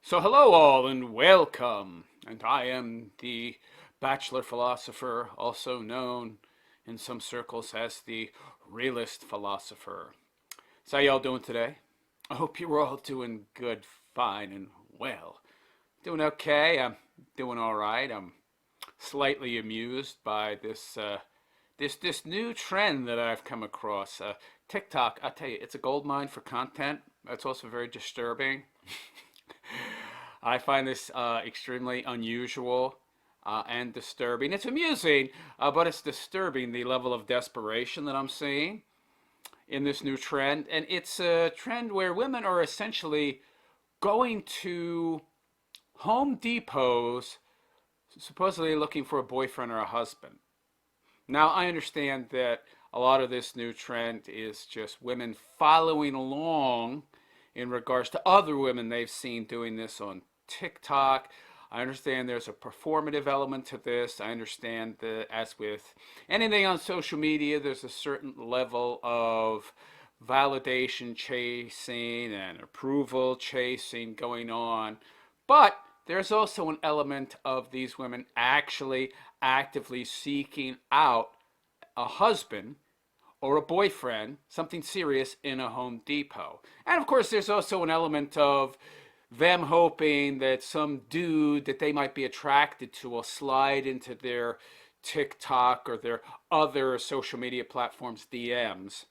So hello all and welcome. And I am the Bachelor Philosopher, also known in some circles as the Realist Philosopher. So how y'all doing today? I hope you're all doing good, fine, and well. Doing okay. I'm doing all right. I'm slightly amused by this new trend that I've come across. TikTok, I tell you, it's a gold mine for content. It's also very disturbing. I find this extremely unusual and disturbing. It's amusing, but it's disturbing the level of desperation that I'm seeing in this new trend. And it's a trend where women are essentially going to Home Depots, supposedly looking for a boyfriend or a husband. Now, I understand that a lot of this new trend is just women following along in regards to other women they've seen doing this on TikTok. I understand there's a performative element to this. I understand that, as with anything on social media, there's a certain level of validation chasing and approval chasing going on. But there's also an element of these women actually actively seeking out a husband or a boyfriend, something serious in a Home Depot. And of course, there's also an element of them hoping that some dude that they might be attracted to will slide into their TikTok or their other social media platforms DMs.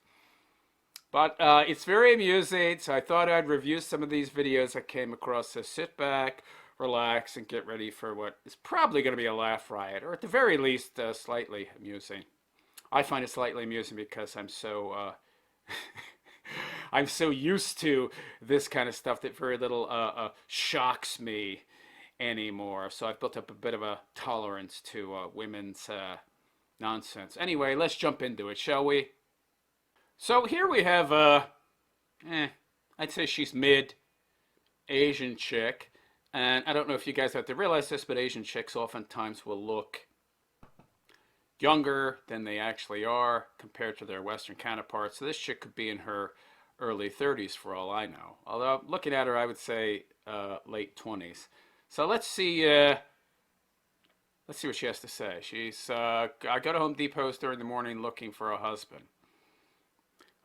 But it's very amusing, so I thought I'd review some of these videos I came across. So sit back, relax, and get ready for what is probably going to be a laugh riot, or at the very least, slightly amusing. I find it slightly amusing because I'm so used to this kind of stuff that very little shocks me anymore. So I've built up a bit of a tolerance to women's nonsense. Anyway, let's jump into it, shall we? So here we have I'd say she's mid Asian chick, and I don't know if you guys have to realize this, but Asian chicks oftentimes will look younger than they actually are compared to their Western counterparts. So this chick could be in her early 30s for all I know. Although looking at her, I would say late 20s. So let's see what she has to say. I go to Home Depots during the morning looking for a husband.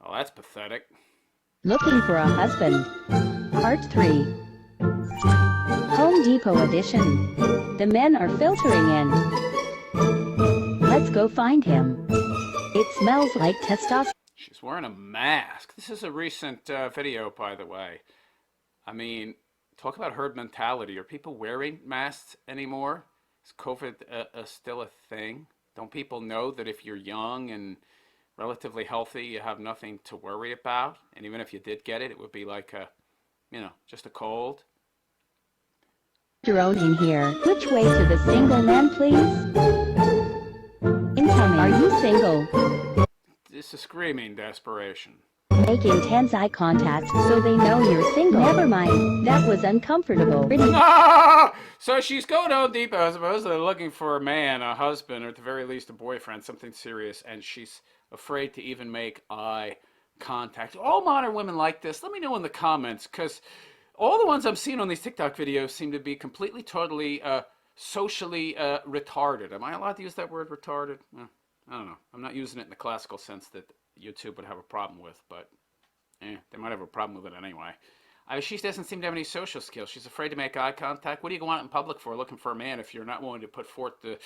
Oh, that's pathetic. Looking for a husband. Part 3. Home Depot edition. The men are filtering in. Let's go find him. It smells like testosterone. She's wearing a mask. This is a recent video, by the way. I mean, talk about herd mentality. Are people wearing masks anymore? Is COVID still a thing? Don't people know that if you're young and relatively healthy, you have nothing to worry about? And even if you did get it, it would be like just a cold. Drone in here. Which way to the single man, please? Incoming. Are you single? This is screaming desperation. Making tense eye contact so they know you're single. Never mind. That was uncomfortable. Ah! So she's going to Home Depot, supposedly looking for a man, a husband, or at the very least a boyfriend, something serious, and she's afraid to even make eye contact. All modern women like this. Let me know in the comments, because all the ones I'm seeing on these TikTok videos seem to be completely, totally socially retarded. Am I allowed to use that word, retarded? I don't know. I'm not using it in the classical sense that YouTube would have a problem with, but they might have a problem with it anyway. She doesn't seem to have any social skills. She's afraid to make eye contact. What do you go out in public for, looking for a man, if you're not willing to put forth the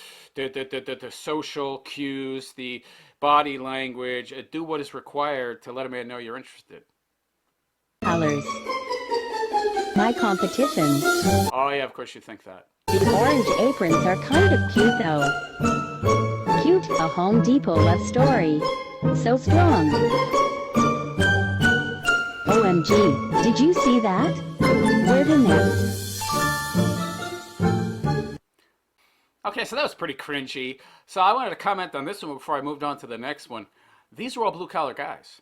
social cues, the body language, do what is required to let a man know you're interested? Colors. My competition. Oh yeah, of course you think that. The orange aprons are kind of cute though. Cute, a Home Depot love story. So strong. OMG, did you see that? Where'd in there? Okay, so that was pretty cringy. So I wanted to comment on this one before I moved on to the next one. These are all blue-collar guys.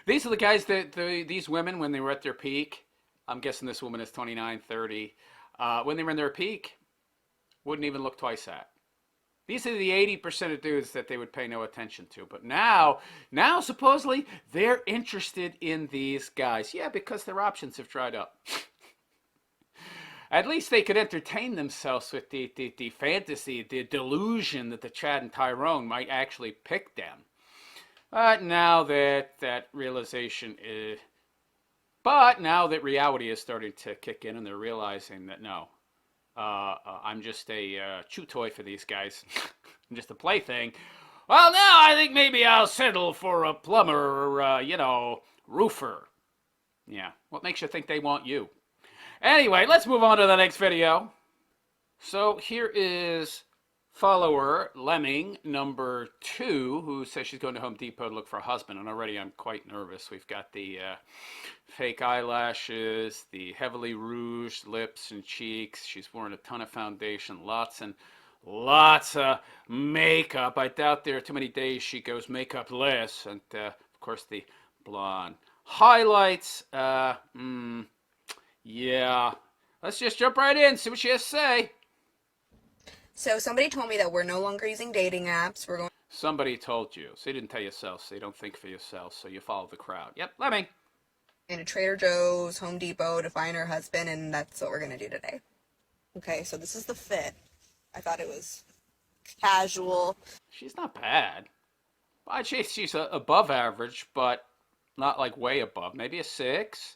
These are the guys that these women, when they were at their peak, I'm guessing this woman is 29, 30, when they were in their peak, wouldn't even look twice at. These are the 80% of dudes that they would pay no attention to. But now supposedly, they're interested in these guys. Yeah, because their options have dried up. At least they could entertain themselves with the fantasy, the delusion that the Chad and Tyrone might actually pick them. But now that realization is, but now that reality is starting to kick in and they're realizing that no, I'm just a chew toy for these guys. I'm just a plaything. Well, now I think maybe I'll settle for a plumber or, roofer. Yeah, what makes you think they want you? Anyway, let's move on to the next video. So here is follower Lemming number 2, who says she's going to Home Depot to look for a husband, and already I'm quite nervous. We've got the fake eyelashes, the heavily rouged lips and cheeks. She's wearing a ton of foundation, lots and lots of makeup. I doubt there are too many days she goes makeup-less, and of course the blonde highlights. Yeah, let's just jump right in, see what she has to say. So somebody told me that we're no longer using dating apps. We're going Somebody told you, so you didn't tell yourself, so you don't think for yourself, so you follow the crowd. Yep, Lemming. to Trader Joe's, Home Depot to find her husband, and that's what we're going to do today. Okay, so this is the fit. I thought it was casual. She's not bad. I'd say she's above average, but not like way above. Maybe a 6.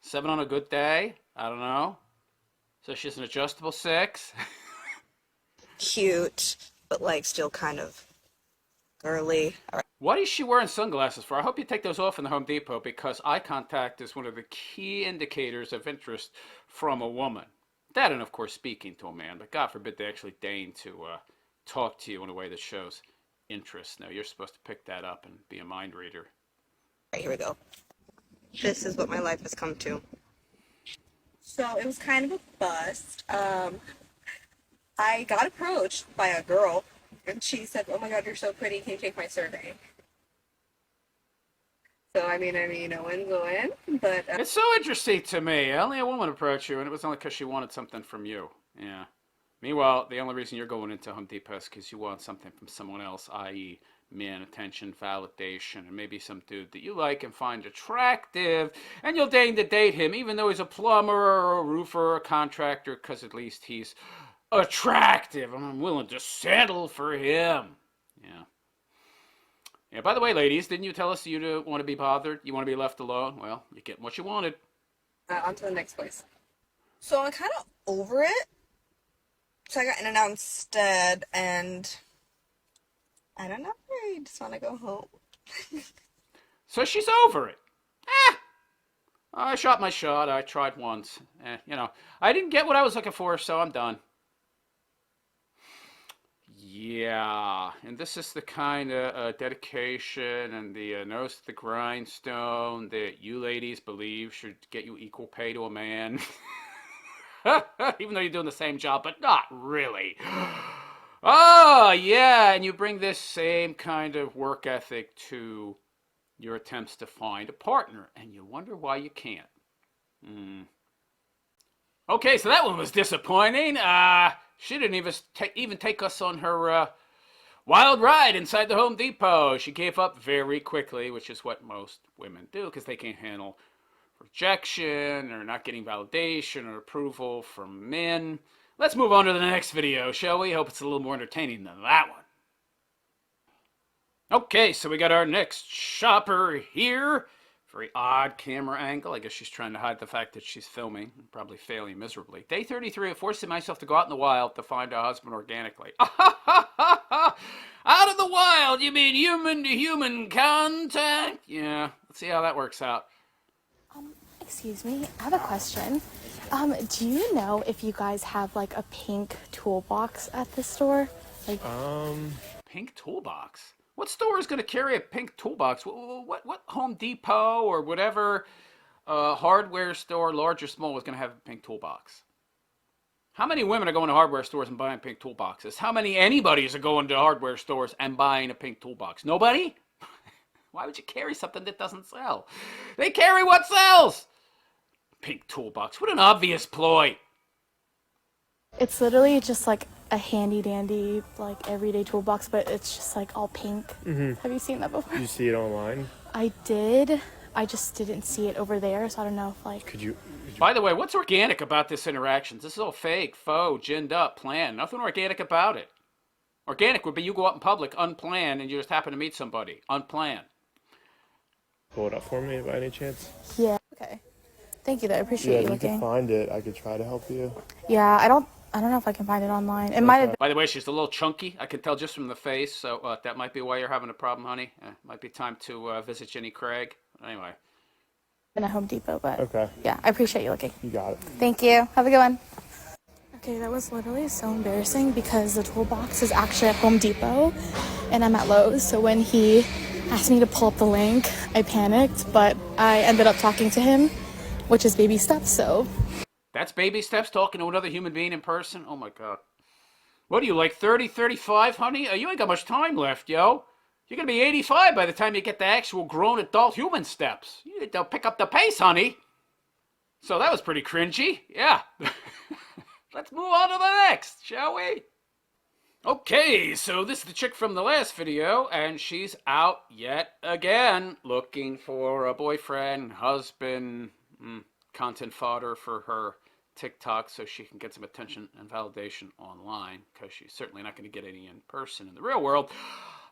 7 on a good day. I don't know. So she's an adjustable 6. Cute, but like still kind of girly. All right. What is she wearing sunglasses for? I hope you take those off in the Home Depot because eye contact is one of the key indicators of interest from a woman. That and, of course, speaking to a man, but God forbid they actually deign to talk to you in a way that shows interest. No, you're supposed to pick that up and be a mind reader. All right, here we go. This is what my life has come to. So it was kind of a bust. I got approached by a girl, and she said, "Oh my God, you're so pretty. Can you take my survey?" So I mean, no one's going, but It's so interesting to me. Only a woman approached you, and it was only because she wanted something from you. Yeah. Meanwhile, the only reason you're going into Home Depot is because you want something from someone else, i.e., man, attention, validation, and maybe some dude that you like and find attractive, and you'll deign to date him, even though he's a plumber or a roofer or a contractor, because at least he's attractive, and I'm willing to settle for him. Yeah. Yeah, by the way, ladies, didn't you tell us you don't want to be bothered? You want to be left alone? Well, you're getting what you wanted. on to the next place. So I'm kind of over it. So I got In and Out instead, and I don't know. I just want to go home. So she's over it. I shot my shot. I tried once. I didn't get what I was looking for, so I'm done. Yeah, and this is the kind of dedication and the nose to the grindstone that you ladies believe should get you equal pay to a man. Even though you're doing the same job, but not really. Oh, yeah, and you bring this same kind of work ethic to your attempts to find a partner, and you wonder why you can't. Okay, so that one was disappointing. She didn't even take us on her wild ride inside the Home Depot. She gave up very quickly, which is what most women do, because they can't handle rejection or not getting validation or approval from men. Let's move on to the next video, shall we? Hope it's a little more entertaining than that one. Okay, so we got our next shopper here. Very odd camera angle. I guess she's trying to hide the fact that she's filming, probably failing miserably. Day 33 of forcing myself to go out in the wild to find a husband organically. Out of the wild? You mean human to human contact? Yeah, let's see how that works out. Excuse me, I have a question. Do you know if you guys have like a pink toolbox at the store? Pink toolbox? What store is going to carry a pink toolbox? What Home Depot or whatever hardware store, large or small, is going to have a pink toolbox? How many women are going to hardware stores and buying pink toolboxes? How many anybody's are going to hardware stores and buying a pink toolbox? Nobody? Why would you carry something that doesn't sell? They carry what sells! Pink toolbox. What an obvious ploy. It's literally just like a handy dandy, like everyday toolbox, but it's just like all pink. Have you seen that before? You see it online? I did, I just didn't see it over there, so I don't know if like. Could you By the way, what's organic about this interaction? This is all fake, faux, ginned up, planned. Nothing organic about it. Organic would be you go out in public unplanned and you just happen to meet somebody unplanned. pull it up for me by any chance? Yeah. Okay. Thank you, though. I appreciate Yeah, you if you looking. can find it, I could try to help you. Yeah, I don't know if I can find it online. It might have been. By the way, she's a little chunky. I can tell just from the face. So that might be why you're having a problem, honey. Might be time to visit Jenny Craig. Anyway. In a Home Depot, but Okay, yeah, I appreciate you looking. you got it. Thank you. Have a good one. Okay, that was literally so embarrassing because the toolbox is actually at Home Depot and I'm at Lowe's. So when he asked me to pull up the link, I panicked, but I ended up talking to him, which is baby steps. So That's baby steps, talking to another human being in person? Oh my God. What are you, like 30, 35, honey? You ain't got much time left, yo. You're going to be 85 by the time you get the actual grown adult human steps. They'll pick up the pace, honey. So that was pretty cringy. Yeah. Let's move on to the next, shall we? Okay, so this is the chick from the last video, and she's out yet again looking for a boyfriend, husband, content fodder for her TikTok so she can get some attention and validation online, because she's certainly not going to get any in person in the real world.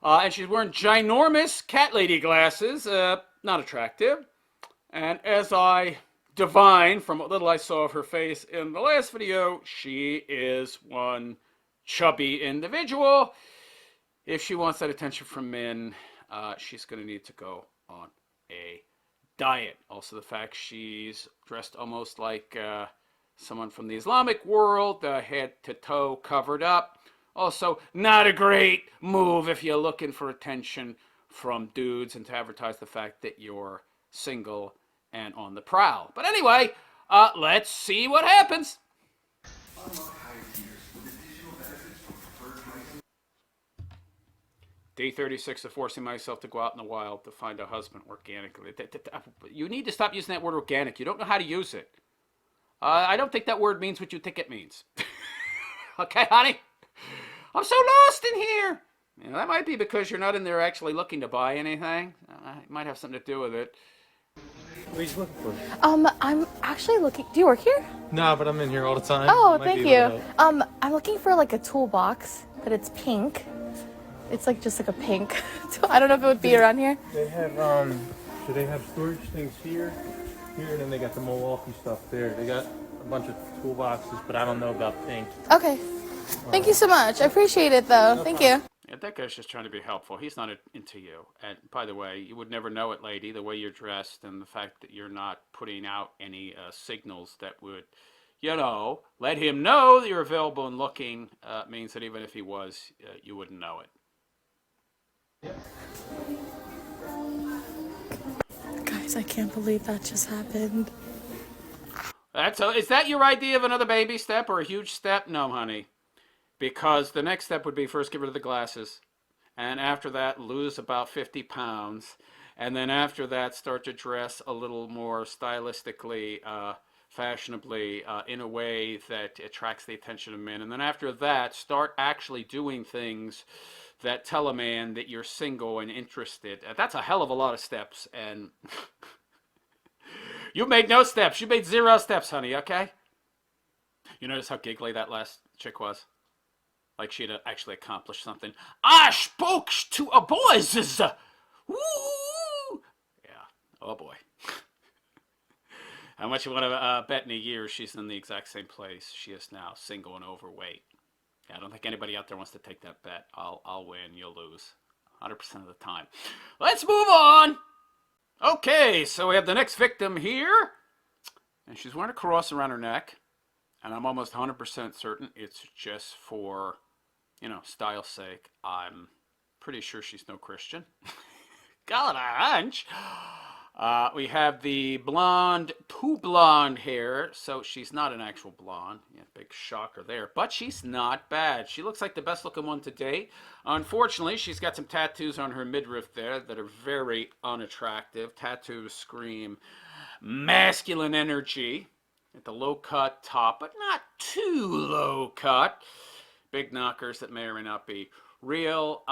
And she's wearing ginormous cat lady glasses, not attractive. And as I divine from what little I saw of her face in the last video, she is one chubby individual. If she wants that attention from men, she's going to need to go on a diet. Also, the fact she's dressed almost like someone from the Islamic world, head to toe covered up. Also, not a great move if you're looking for attention from dudes and to advertise the fact that you're single and on the prowl. But anyway, let's see what happens. Day 36 of forcing myself to go out in the wild to find a husband organically. You need to stop using that word organic. You don't know how to use it. I don't think that word means what you think it means. Okay, honey? I'm so lost in here. You know, that might be because you're not in there actually looking to buy anything. It might have something to do with it. What are you looking for? I'm actually looking. Do you work here? No, but I'm in here all the time. Oh, Might thank be able you. to- I'm looking for like a toolbox, but it's pink. It's like just like a pink. I don't know if it would be around here. They have so they have storage things here, and then they got the Milwaukee stuff there. They got a bunch of toolboxes, but I don't know about pink. Okay. Thank you so much. I appreciate it though. Thank you. Yeah, that guy's just trying to be helpful. He's not into you. And by the way, you would never know it, lady, the way you're dressed and the fact that you're not putting out any signals that would, you know, let him know that you're available and looking means that even if he was, you wouldn't know it. Guys, I can't believe that just happened. Is that your idea of another baby step or a huge step? No, honey. Because the next step would be first get rid of the glasses. And after that, lose about 50 pounds. And then after that, start to dress a little more stylistically, fashionably, in a way that attracts the attention of men. And then after that, start actually doing things that tell a man that you're single and interested. That's a hell of a lot of steps. And you made no steps. You made 0 steps, honey, okay? You notice how giggly that last chick was? Like she'd actually accomplished something. I spoke to a boys. Woo! Yeah. Oh boy. How much you want to bet in a year she's in the exact same place she is now, single and overweight? Yeah, I don't think anybody out there wants to take that bet. I'll win, you'll lose. 100% of the time. Let's move on. Okay, so we have the next victim here. And she's wearing a cross around her neck. And I'm almost 100% certain it's just for, you know, style's sake. I'm pretty sure she's no Christian. Got a hunch. We have the blonde, too blonde hair. So she's not an actual blonde. Yeah, big shocker there. But she's not bad. She looks like the best looking one to date. Unfortunately, she's got some tattoos on her midriff there that are very unattractive. Tattoos scream masculine energy. At the low cut top, but not too low cut. Big knockers that may or may not be real.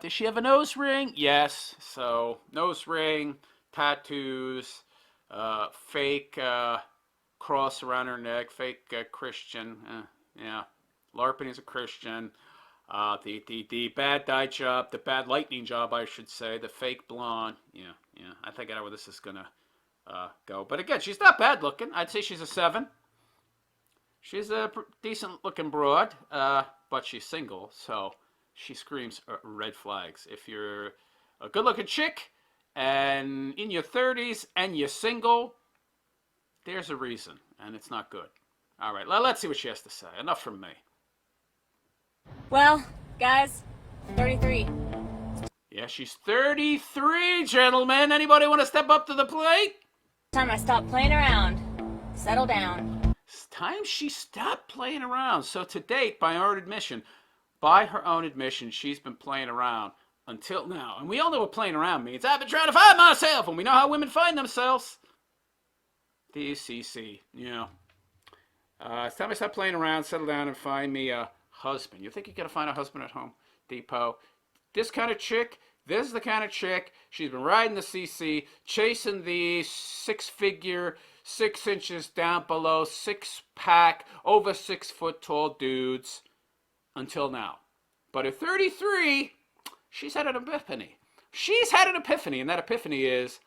Does she have a nose ring? Yes. So nose ring, tattoos, fake cross around her neck, fake Christian. Yeah, LARPing as a Christian. The bad dye job, the bad lightning job, I should say, the fake blonde. Yeah. I think I know where this is gonna go. But again, she's not bad looking. I'd say she's a 7. She's a decent looking broad, but she's single, so she screams red flags. If you're a good looking chick and in your 30s and you're single, there's a reason, and it's not good. All right, let's see what she has to say. Enough from me. Well, guys, 33. Yeah, she's 33, gentlemen. Anybody want to step up to the plate? Time I stopped playing around. Settle down. It's time she stopped playing around. So to date, by her own admission, she's been playing around until now. And we all know what playing around means. I've been trying to find myself, and we know how women find themselves. DCC, yeah. It's time I stop playing around, settle down, and find me a husband. You think you're going to find a husband at Home Depot? This kind of chick, this is the kind of chick, she's been riding the CC, chasing the 6-figure, 6 inches down below, 6-pack, over 6 foot tall dudes until now. But at 33, she's had an epiphany. She's had an epiphany, and that epiphany is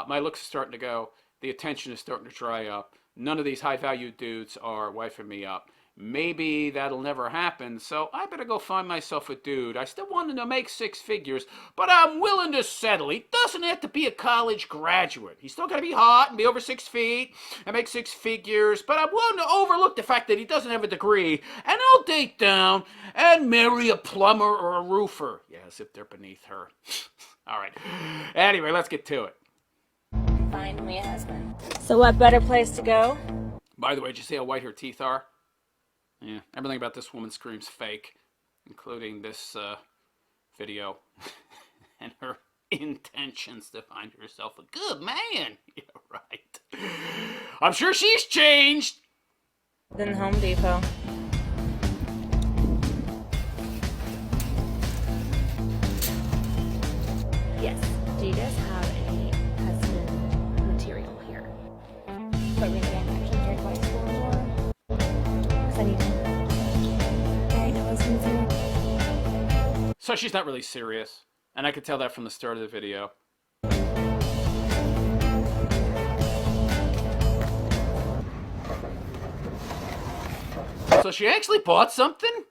my looks are starting to go, the attention is starting to dry up. None of these high-value dudes are wifing me up. Maybe that'll never happen, so I better go find myself a dude. I still want him to make 6 figures, but I'm willing to settle. He doesn't have to be a college graduate. He's still got to be hot and be over 6 feet and make 6 figures, but I'm willing to overlook the fact that he doesn't have a degree, and I'll date down and marry a plumber or a roofer. Yes, if they're beneath her. All right. Anyway, let's get to it. Find me a husband. So what better place to go? By the way, did you see how white her teeth are? Yeah, everything about this woman screams fake, including this video and her intentions to find herself a good man. Yeah, right. I'm sure she's changed. Then Home Depot. Yes. Do you guys have any husband material here? But really, I'm actually very advice for more. Because I need to. I know husband material. So she's not really serious, and I could tell that from the start of the video. So she actually bought something?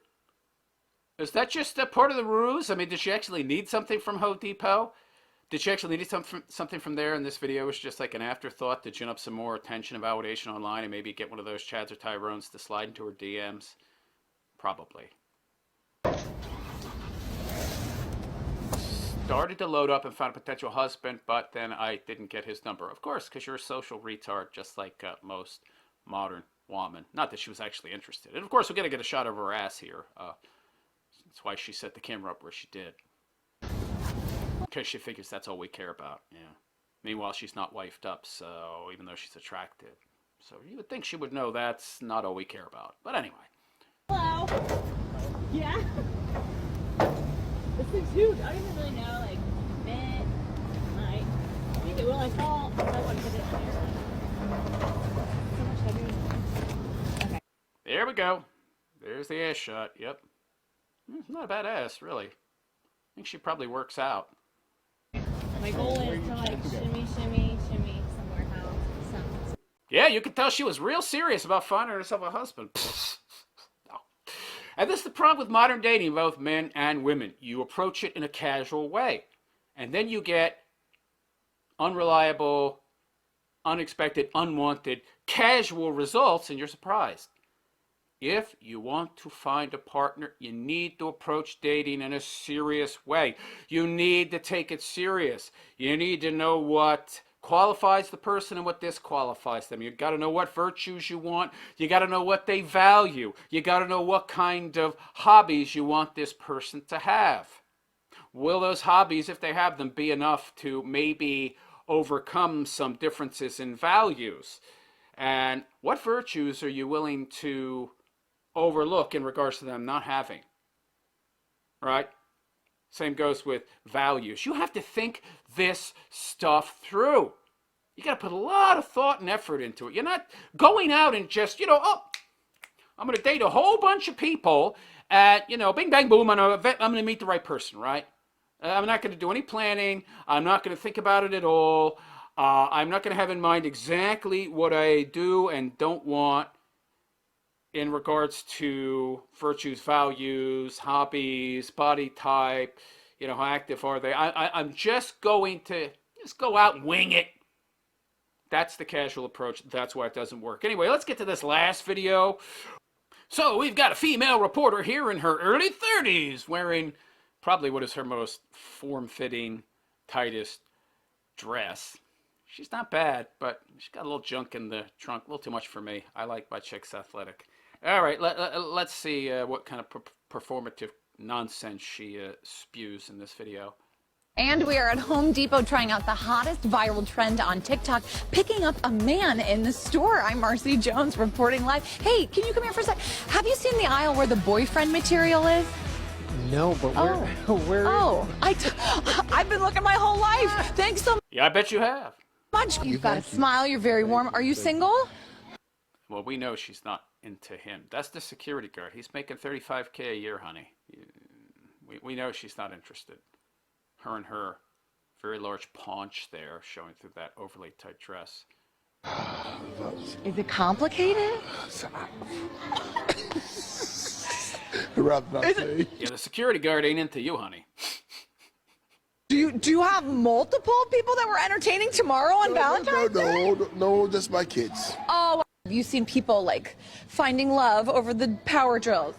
Is that just a part of the ruse? I mean, did she actually need something from Home Depot? Did she actually need something from there, and this video was just like an afterthought to gin up some more attention and validation online and maybe get one of those Chads or Tyrones to slide into her DMs? Probably. Started to load up and found a potential husband, but then I didn't get his number. Of course, because you're a social retard, just like most modern women. Not that she was actually interested. And of course, we're going to get a shot of her ass here. That's why she set the camera up where she did. Because she figures that's all we care about, yeah. Meanwhile, she's not wifed up, so even though she's attractive. So you would think she would know that's not all we care about. But anyway. Hello. Yeah. This is huge. I don't even really know, like, fit, height. I think it will. I saw. I want to put it in there. So much heavier. Okay. There we go. There's the ass shot. Yep. Not a bad ass, really. I think she probably works out. My goal is to like shimmy, shimmy, shimmy somewhere else. Yeah, you could tell she was real serious about finding herself a husband. No. And this is the problem with modern dating, both men and women. You approach it in a casual way. And then you get unreliable, unexpected, unwanted, casual results, and you're surprised. If you want to find a partner, you need to approach dating in a serious way. You need to take it serious. You need to know what qualifies the person and what disqualifies them. You got to know what virtues you want. You got to know what they value. You got to know what kind of hobbies you want this person to have. Will those hobbies, if they have them, be enough to maybe overcome some differences in values? And what virtues are you willing to overlook in regards to them not having? Right? Same goes with values. You have to think this stuff through. You got to put a lot of thought and effort into it. You're not going out and just, oh, I'm going to date a whole bunch of people at, bing, bang, boom, I'm going to meet the right person, right? I'm not going to do any planning. I'm not going to think about it at all. I'm not going to have in mind exactly what I do and don't want in regards to virtues, values, hobbies, body type, how active are they. I'm just going to go out and wing it. That's the casual approach. That's why it doesn't work. Anyway, let's get to this last video. So we've got a female reporter here in her early 30s wearing probably what is her most form-fitting, tightest dress. She's not bad, but she's got a little junk in the trunk. A little too much for me. I like my chicks athletic. All right, let's see what kind of performative nonsense she spews in this video. And we are at Home Depot trying out the hottest viral trend on TikTok, picking up a man in the store. I'm Marcy Jones reporting live. Hey, can you come here for a sec? Have you seen the aisle where the boyfriend material is? No, but where Oh, I've been looking my whole life. Thanks so Yeah, I bet you have. much. You've got a smile. You're very warm. Are you single? Well, we know she's not into him. That's the security guard. He's making $35K a year, honey. We know she's not interested. Her and her very large paunch there showing through that overly tight dress. Is it complicated? Yeah, the security guard ain't into you, honey. Do you have multiple people that we're entertaining tomorrow on Valentine's Day? No, just my kids. Oh, have you seen people like finding love over the power drills?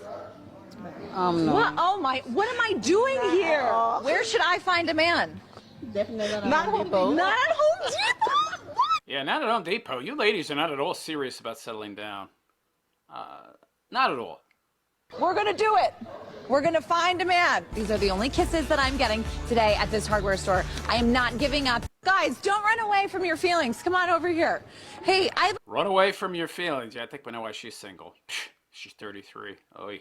no. What? Oh my! What am I doing here? Where should I find a man? Definitely not Home Depot. Not at Home Depot. Yeah, not at Home Depot. You ladies are not at all serious about settling down. Not at all. We're gonna do it. We're gonna find a man. These are the only kisses that I'm getting today at this hardware store. I am not giving up. Guys, don't run away from your feelings. Come on over here. Hey, I have Run away from your feelings. Yeah, I think we know why she's single. She's 33. Oy.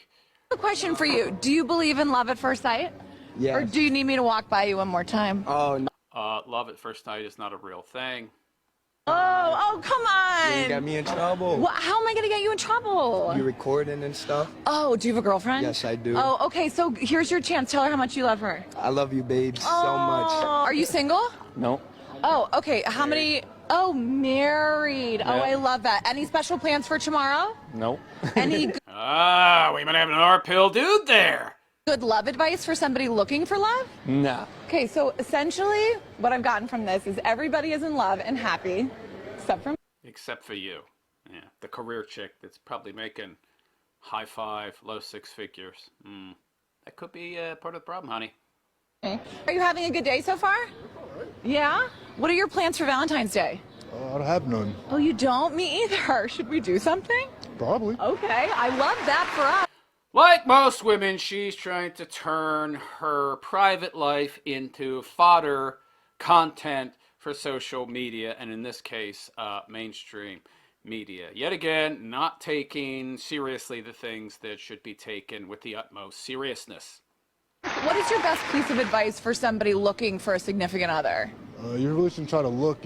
a question for you. Do you believe in love at first sight? Yes. Or do you need me to walk by you one more time? Oh, no. Love at first sight is not a real thing. Oh, come on. You got me in trouble. How am I gonna get you in trouble? You recording and stuff? Oh, do you have a girlfriend? Yes, I do. Oh, okay, so here's your chance. Tell her how much you love her. I love you, babes, so much. Are you single? No. Oh, okay. How many? Oh, married. Oh, I love that. Any special plans for tomorrow? No. Any We might have an R-pill dude there. good love advice for somebody looking for love? Nah. Okay, so essentially what I've gotten from this is everybody is in love and happy, except for me. Except for you. Yeah, the career chick that's probably making high five, low six figures. That could be part of the problem, honey. Are you having a good day so far? Yeah? What are your plans for Valentine's Day? I don't have none. Oh, you don't? Me either. Should we do something? Probably. Okay, I love that for us. Like most women, she's trying to turn her private life into fodder content for social media, and in this case, mainstream media. Yet again, not taking seriously the things that should be taken with the utmost seriousness. What is your best piece of advice for somebody looking for a significant other? You really shouldn't try to look,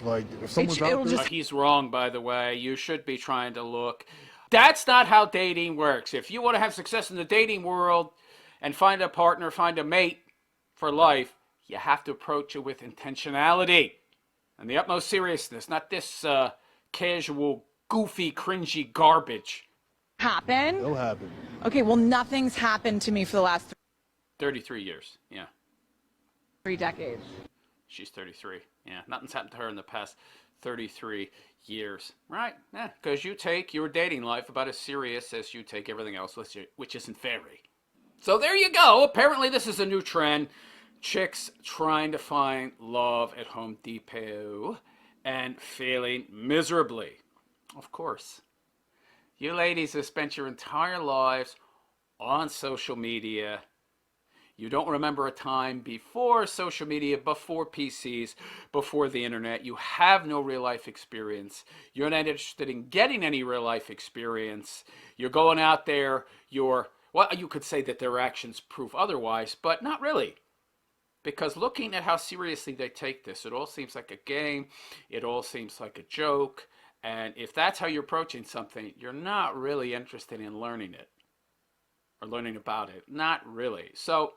like if someone's out there. He's wrong, by the way. You should be trying to look. That's not how dating works. If you want to have success in the dating world and find a partner, find a mate for life, you have to approach it with intentionality and the utmost seriousness, not this casual, goofy, cringy garbage. Happen? It'll happen. Okay, well, nothing's happened to me for the last 33 years, yeah. 3 decades. She's 33, yeah. Nothing's happened to her in the past 33 years, right? Yeah, because you take your dating life about as serious as you take everything else, which isn't very. So there you go. Apparently this is a new trend. Chicks trying to find love at Home Depot and failing miserably. Of course. You ladies have spent your entire lives on social media. You don't remember a time before social media, before PCs, before the internet. You have no real life experience. You're not interested in getting any real life experience. You're going out there, you're Well, you could say that their actions prove otherwise, but not really. Because looking at how seriously they take this, it all seems like a game, it all seems like a joke, and if that's how you're approaching something, you're not really interested in learning it or learning about it. Not really. So,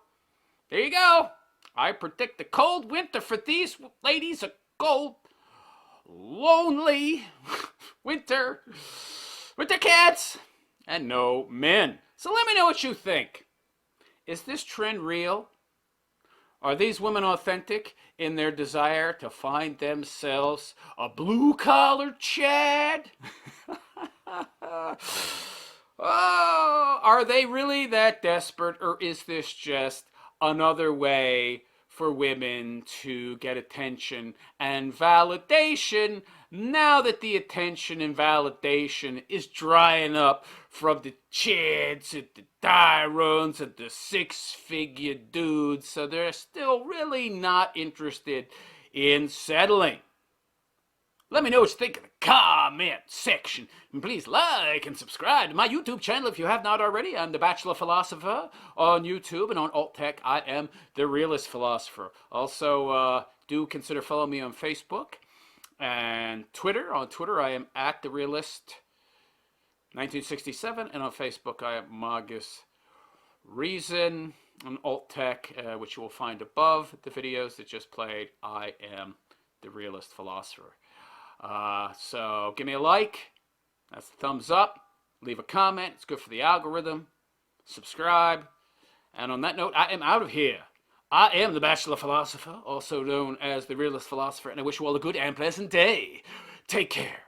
there you go. I predict a cold winter for these ladies, a cold, lonely winter with their cats and no men. So let me know what you think. Is this trend real? Are these women authentic in their desire to find themselves a blue-collar Chad? Oh, are they really that desperate, or is this just another way for women to get attention and validation now that the attention and validation is drying up from the Chads and the Dyrons and the six-figure dudes, so they're still really not interested in settling? Let me know what you think in the comment section. And please like and subscribe to my YouTube channel if you have not already. I'm the Bachelor Philosopher on YouTube, and on Alt Tech, I am the Realist Philosopher. Also, do consider following me on Facebook and Twitter. On Twitter, I am at the Realist 1967, and on Facebook, I am Magus Reason. On Alt Tech, which you will find above the videos that just played, I am the Realist Philosopher. So give me a like, that's a thumbs up, leave a comment, it's good for the algorithm, subscribe, and on that note, I am out of here. I am the Bachelor Philosopher, also known as the Realist Philosopher, and I wish you all a good and pleasant day. Take care.